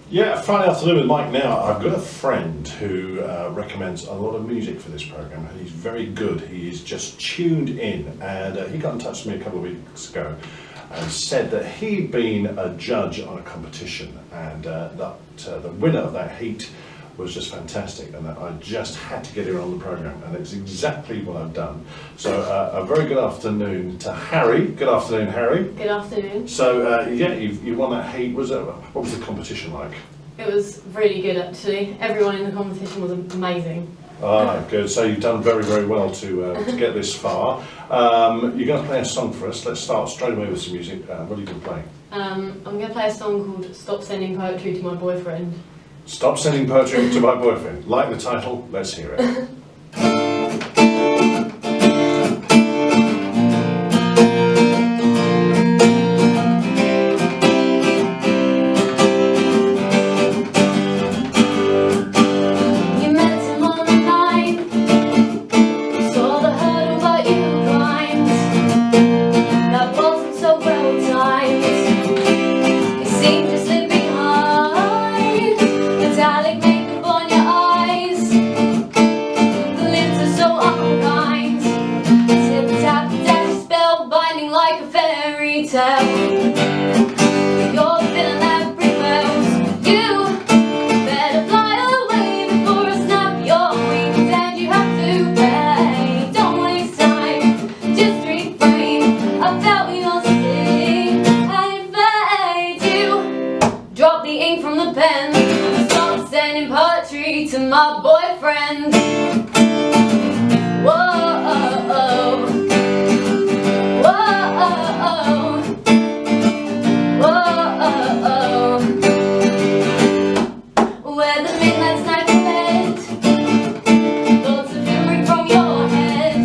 Yeah, Friday afternoon with Mike now. I've got a friend who recommends a lot of music for this programme, and he's very good. He is just tuned in, and he got in touch with me a couple of weeks ago and said that he'd been a judge on a competition, and that the winner of that heat was just fantastic, and that I just had to get her on the programme, and it's exactly what I've done. So a very good afternoon to Harry. Good afternoon, Harry. Good afternoon. So yeah, you won that heat. What was the competition like? It was really good actually. Everyone in the competition was amazing. Ah, good. So you've done very, very well to get this far. You're going to play a song for us. Let's start straight away with some music. What are you going to play? I'm going to play a song called Stop Sending Poetry to My Boyfriend. Stop Sending Poetry to My Boyfriend. Like the title, let's hear it. To my boyfriend. Whoa, whoa, whoa, where the midnight sniper bed, thoughts of him ring from your head,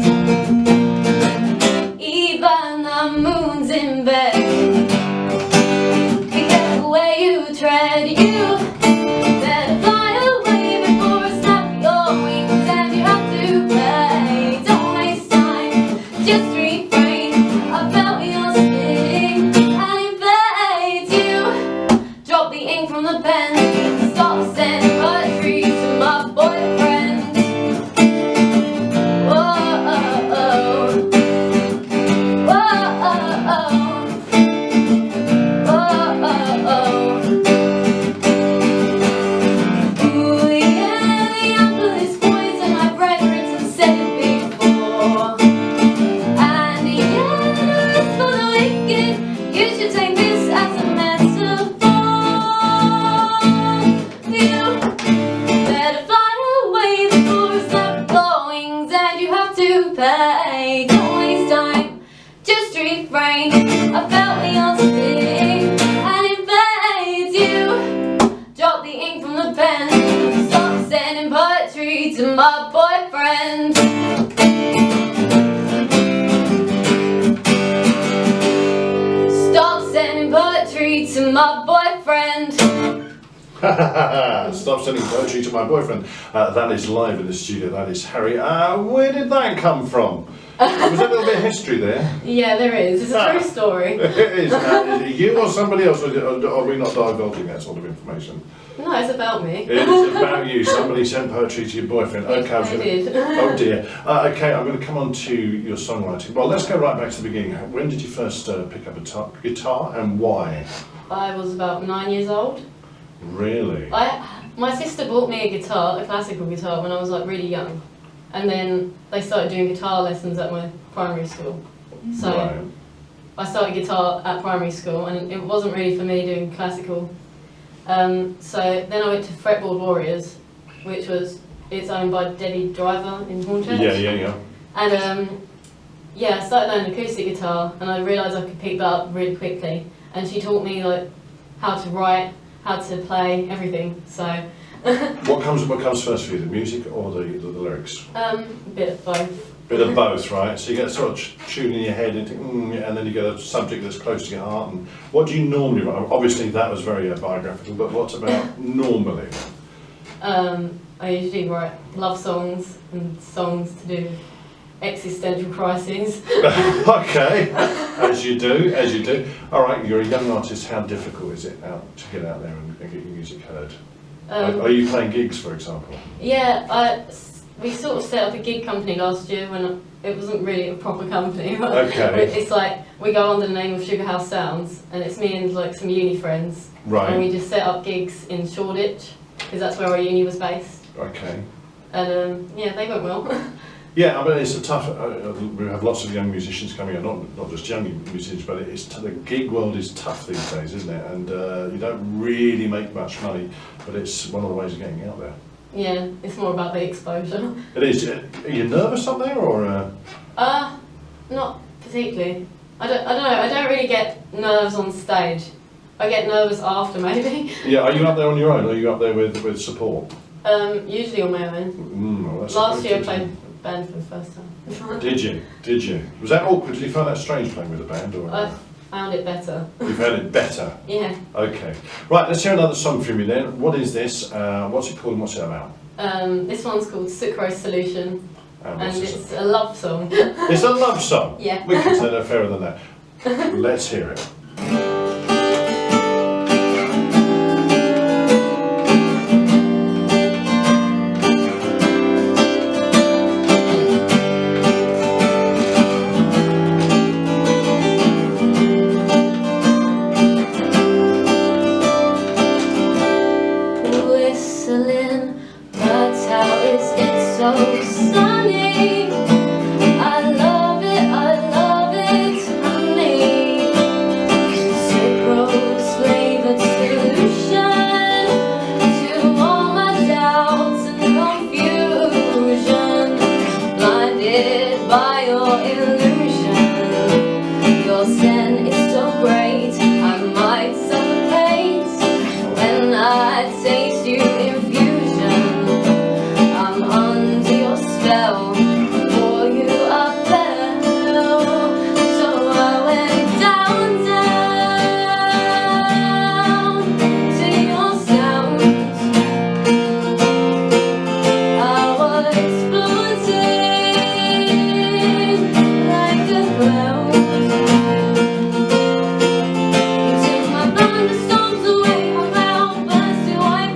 even the moon's in bed. Be careful where you tread, you better fly. Don't waste time, just refrain. I felt the unsting and invade you. Drop the ink from the pen. Stop sending poetry to my boyfriend. Stop sending poetry to my boyfriend. Stop sending poetry to my boyfriend. That is live in the studio. That is Harry. Where did that come from? Was there a little bit of history there? Yeah, there is. It's a true story. It is. Is it you or somebody else? Or are we not divulging that sort of information? No, it's about me. It is about you. Somebody sent poetry to your boyfriend. Okay, I did. Oh dear. Okay, I'm going to come on to your songwriting. Well, let's go right back to the beginning. When did you first pick up a guitar and why? I was about 9 years old. Really? My sister bought me a guitar, a classical guitar, when I was like really young, and then they started doing guitar lessons at my primary school. So right. I started guitar at primary school, and it wasn't really for me doing classical. So then I went to Fretboard Warriors, which it's owned by Debbie Driver in Hornchurch. Yeah. And yeah, I started learning acoustic guitar, and I realised I could pick that up really quickly. And she taught me like how to write, how to play, everything. So. What comes first for you, the music or the lyrics? A bit of both. Bit of both, right? So you get sort of tune in your head and think, and then you get a subject that's close to your heart. And what do you normally write? Obviously that was very biographical, but what about normally? I usually write love songs and songs to do with existential crises. Okay, as you do, as you do. All right, you're a young artist. How difficult is it to get out there and get your music heard? Are you playing gigs, for example? Yeah, we sort of set up a gig company last year when it wasn't really a proper company. Okay. It's like we go under the name of Sugar House Sounds, and it's me and like some uni friends. Right. And we just set up gigs in Shoreditch, because that's where our uni was based. Okay. And yeah, they went well. Yeah, I mean, it's a tough. We have lots of young musicians coming in, not just young musicians, but the gig world is tough these days, isn't it? And you don't really make much money, but it's one of the ways of getting out there. Yeah, it's more about the exposure. It is. Are you nervous up there, or? Not particularly. I don't know. I don't really get nerves on stage. I get nervous after, maybe. Yeah. Are you up there on your own, or are you up there with support? Usually on my own. Well, that's Last year I played band for the first time. Did you? Did you? Was that awkward? Did you find that strange playing with a band, or? I found it better. You found it better. Yeah. Okay. Right. Let's hear another song from you then. What is this? What's it called? And what's it about? This one's called Sucrose Solution, and it's a love song. It's a love song. Yeah. We can say no fairer than that. Let's hear it. Thunderstorms away, my bell burst to white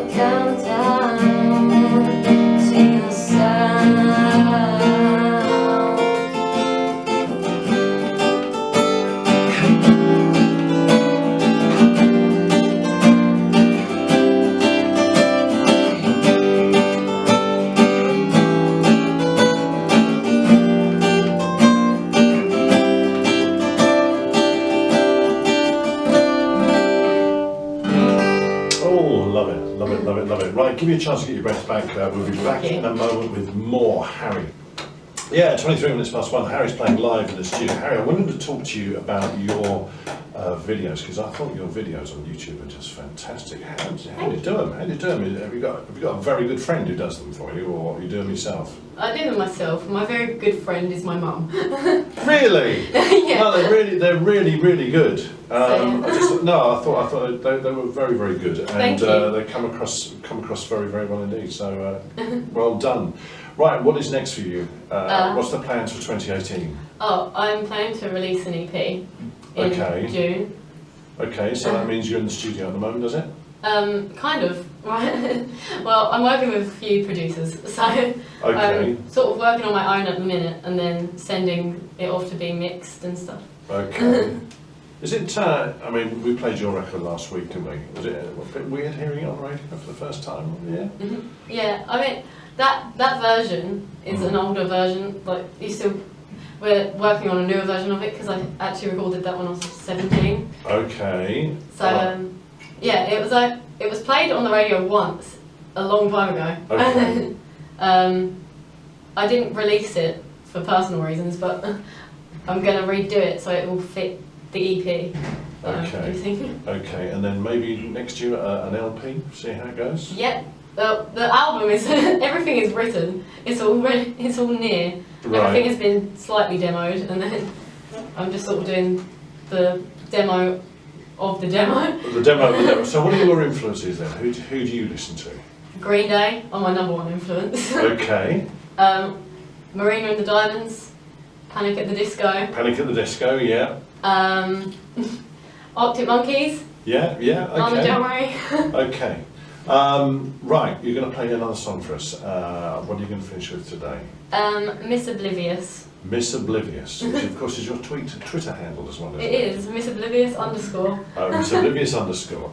I'll count down and sing a sound. Love it, love it, love it, love it. Right, give you a chance to get your breath back. We'll be back in a moment with more Harry. Yeah, 23 minutes past 1. Harry's playing live in the studio. Harry, I wanted to talk to you about your videos, because I thought your videos on YouTube are just fantastic. How do you do them? How do you do them? Have you got a very good friend who does them for you, or you do them yourself? I do them myself. My very good friend is my mum. Really? Yeah. No, they're really good. I thought they were very good, and they come across very well indeed. So well done. Right, what is next for you? What's the plans for 2018? Oh, I'm planning to release an EP in June. Okay, so that means you're in the studio at the moment, does it? Kind of. Right. Well, I'm working with a few producers, so I'm sort of working on my own at the minute, and then sending it off to be mixed and stuff. Okay. Is it? I mean, we played your record last week, didn't we? Was it a bit weird hearing it on the radio for the first time? Yeah. Yeah. I mean, that version is an older version. Like we're working on a newer version of it because I actually recorded that when I was 17. Okay. So yeah, it was played on the radio once a long time ago. Okay. I didn't release it for personal reasons, but I'm gonna redo it so it will fit the EP. Okay, and then maybe next year an LP. See how it goes. Yep. The album is everything is written. It's all near. Right. Everything has been slightly demoed, and then I'm just sort of doing the demo of the demo. The demo of the demo. So what are your influences then? Who do you listen to? Green Day are my #1 influence. Okay. Marina and the Diamonds, Panic at the Disco. Panic at the Disco, yeah. Arctic Monkeys. Yeah, okay. Lana Del Rey. Okay. Right, you're going to play another song for us. What are you going to finish with today? Miss Oblivious. Miss Oblivious, which of course is your Twitter handle as well, isn't it? It is, Miss Oblivious _. Miss Oblivious _.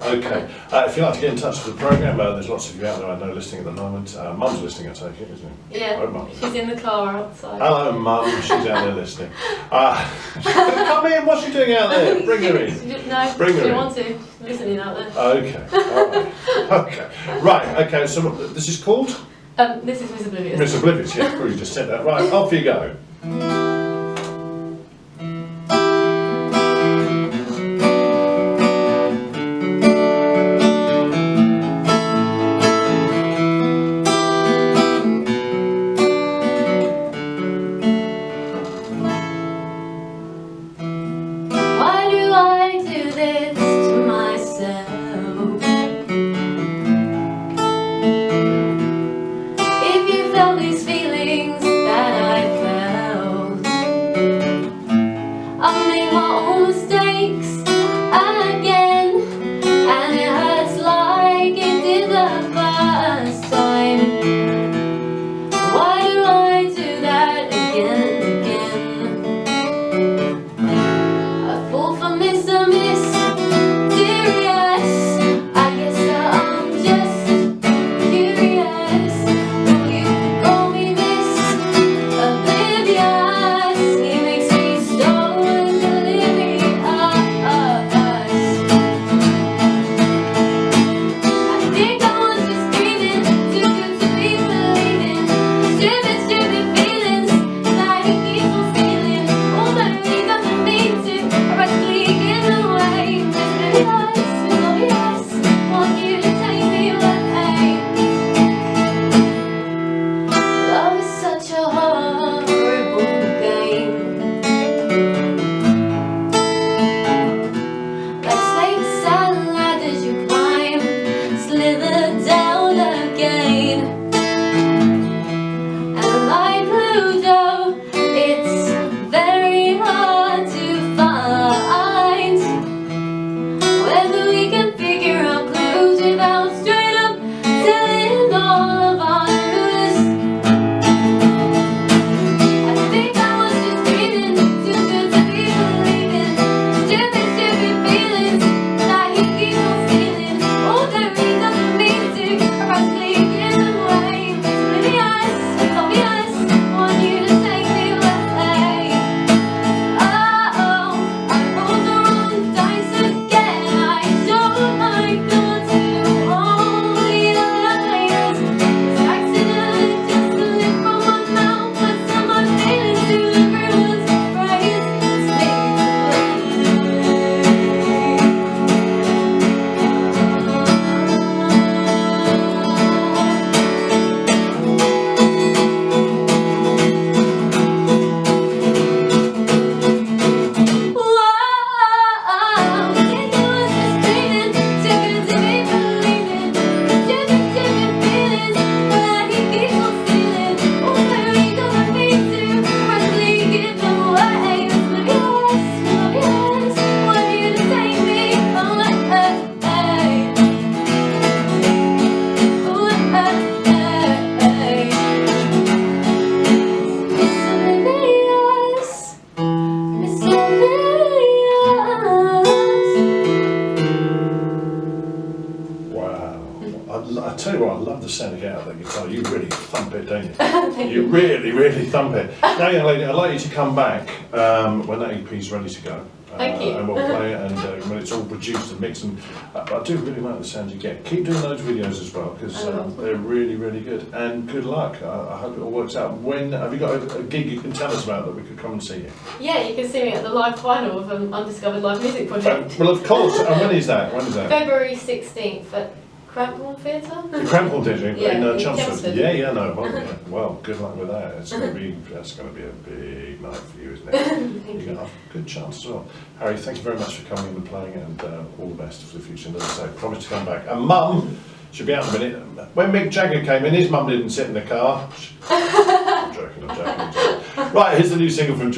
Okay. If you'd like to get in touch with the programme, there's lots of you out there I know listening at the moment. Mum's listening, I take it, isn't it? Yeah, Mum. she's in the car outside. Hello, Mum. She's out there listening. Come in. What's she doing out there? Bring her in. No, Bring her she in. wants to. She's listening out there. Okay. All right. Okay. Right. Okay. So this is called. This is Miss Oblivious. Miss Oblivious. Yeah, probably just said that. Right. Off you go. If you felt these feelings that I felt, love the sound you get out of that guitar. You really thump it, don't you? You really, really thump it. Now, young lady, I'd like you to come back when that EP's ready to go. Thank you. And we'll play it, and when it's all produced and mixed. And I do really like the sound you get. Keep doing those videos as well, because they're really, really good. And good luck. I hope it all works out. When have you got a gig you can tell us about that we could come and see you? Yeah, you can see me at the live final of Undiscovered Live Music Project. Well, of course. And when is that? When is that? February 16th at Cramphorn Theatre. The Cramphorn Theatre in in Chelmsford. Chelmsford. Yeah, no. Well, good luck with that. It's going to be a big night for you, isn't it? You've got a good chance as well. Harry, thank you very much for coming in and playing, and all the best for the future. And as I say, promise to come back. And Mum should be out in a minute. When Mick Jagger came in, his mum didn't sit in the car. I'm joking. Right, here's the new single from